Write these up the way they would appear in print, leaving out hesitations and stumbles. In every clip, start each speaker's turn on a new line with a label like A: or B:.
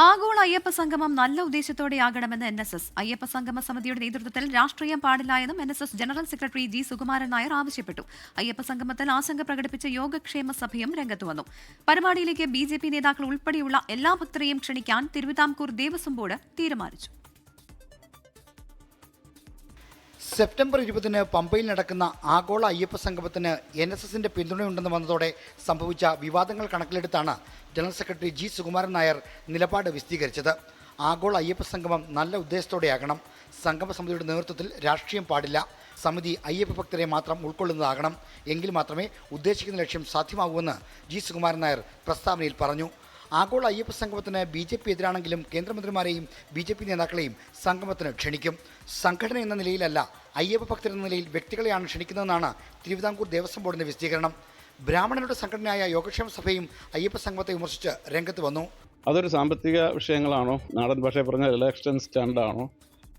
A: ആഗോള അയ്യപ്പ സംഗമം നല്ല ഉദ്ദേശത്തോടെയാകണമെന്ന് NSS. അയ്യപ്പ സംഗമ സമിതിയുടെ നേതൃത്വത്തിൽ രാഷ്ട്രീയം പാടില്ലായെന്നും NSS general secretary G. Sukumaran Nair ആവശ്യപ്പെട്ടു. അയ്യപ്പ സംഗമത്തിൽ ആശങ്ക പ്രകടിപ്പിച്ച യോഗക്ഷേമ സഭയും രംഗത്തുവന്നു. പരിപാടിയിലേക്ക് BJP നേതാക്കൾ ഉൾപ്പെടെയുള്ള എല്ലാ ഭക്തരെയും ക്ഷണിക്കാൻ തിരുവിതാംകൂർ ദേവസ്വം ബോർഡ് തീരുമാനിച്ചു.
B: സെപ്റ്റംബർ 20-ന് പമ്പയിൽ നടക്കുന്ന ആഗോള അയ്യപ്പ സംഗമത്തിന് NSSന്റെ പിന്തുണയുണ്ടെന്ന് വന്നതോടെ സംഭവിച്ച വിവാദങ്ങൾ കണക്കിലെടുത്താണ് general secretary G. Sukumaran Nair നിലപാട് വിശദീകരിച്ചത്. ആഗോള അയ്യപ്പ സംഗമം നല്ല ഉദ്ദേശത്തോടെയാകണം. സംഗമ സമിതിയുടെ നേതൃത്വത്തിൽ രാഷ്ട്രീയം പാടില്ല. സമിതി അയ്യപ്പ ഭക്തരെ മാത്രം ഉൾക്കൊള്ളുന്നതാകണം. എങ്കിൽ മാത്രമേ ഉദ്ദേശിക്കുന്ന ലക്ഷ്യം സാധ്യമാകൂവെന്ന് G. സുകുമാരൻ നായർ പ്രസ്താവനയിൽ പറഞ്ഞു. ആഗോള അയ്യപ്പ സംഗമത്തിന് BJP എതിരാണെങ്കിലും കേന്ദ്രമന്ത്രിമാരെയും BJP നേതാക്കളെയും സംഗമത്തിന് ക്ഷണിക്കും. സംഘടന എന്ന നിലയിലല്ല, അയ്യപ്പ ഭക്തരെന്ന നിലയിൽ വ്യക്തികളെയാണ് ക്ഷണിക്കുന്നതെന്നാണ് തിരുവിതാംകൂർ ദേവസ്വം ബോർഡിന്റെ വിശദീകരണം. ബ്രാഹ്മണരുടെ സംഘടനയായ യോഗക്ഷേമ സഭയും അയ്യപ്പ സംഗമത്തെ വിമർശിച്ച് രംഗത്ത് വന്നു.
C: അതൊരു സാമ്പത്തിക വിഷയങ്ങളാണോ, നാടൻ ഭാഷയിൽ പറഞ്ഞാൽ ഇലക്ഷൻ സ്റ്റാൻഡാണോ,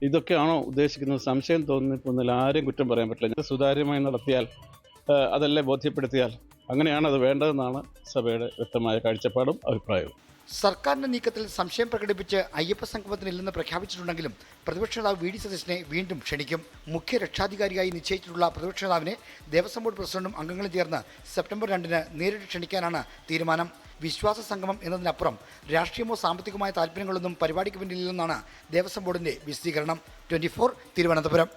C: ഇതൊക്കെയാണോ ഉദ്ദേശിക്കുന്നത്? സംശയം തോന്നിപ്പോന്നില്ല. ആരും കുറ്റം പറയാൻ പറ്റില്ല. സുതാര്യമായി നടത്തിയാൽ, അതല്ലേ ബോധ്യപ്പെടുത്തിയാൽ അങ്ങനെയാണ് അത് വേണ്ടതെന്നാണ് സഭയുടെ വ്യക്തമായ കാഴ്ചപ്പാടും അഭിപ്രായവും.
B: സർക്കാരിന്റെ നീക്കത്തിൽ സംശയം പ്രകടിപ്പിച്ച് അയ്യപ്പ സംഗമത്തിനില്ലെന്ന് പ്രഖ്യാപിച്ചിട്ടുണ്ടെങ്കിലും പ്രതിപക്ഷ നേതാവ് VD സതീശനെ വീണ്ടും ക്ഷണിക്കും. മുഖ്യ രക്ഷാധികാരിയായി നിശ്ചയിച്ചിട്ടുള്ള പ്രതിപക്ഷ നേതാവിനെ ദേവസ്വം ബോർഡ് പ്രസിഡന്റും അംഗങ്ങളും ചേർന്ന് സെപ്റ്റംബർ 2-ന് നേരിട്ട് ക്ഷണിക്കാനാണ് തീരുമാനം. വിശ്വാസ സംഗമം എന്നതിനപ്പുറം രാഷ്ട്രീയമോ സാമ്പത്തികമായ താല്പര്യങ്ങളൊന്നും പരിപാടിക്ക് പിന്നിലില്ലെന്നാണ് ദേവസ്വം ബോർഡിന്റെ വിശദീകരണം. 24 തിരുവനന്തപുരം.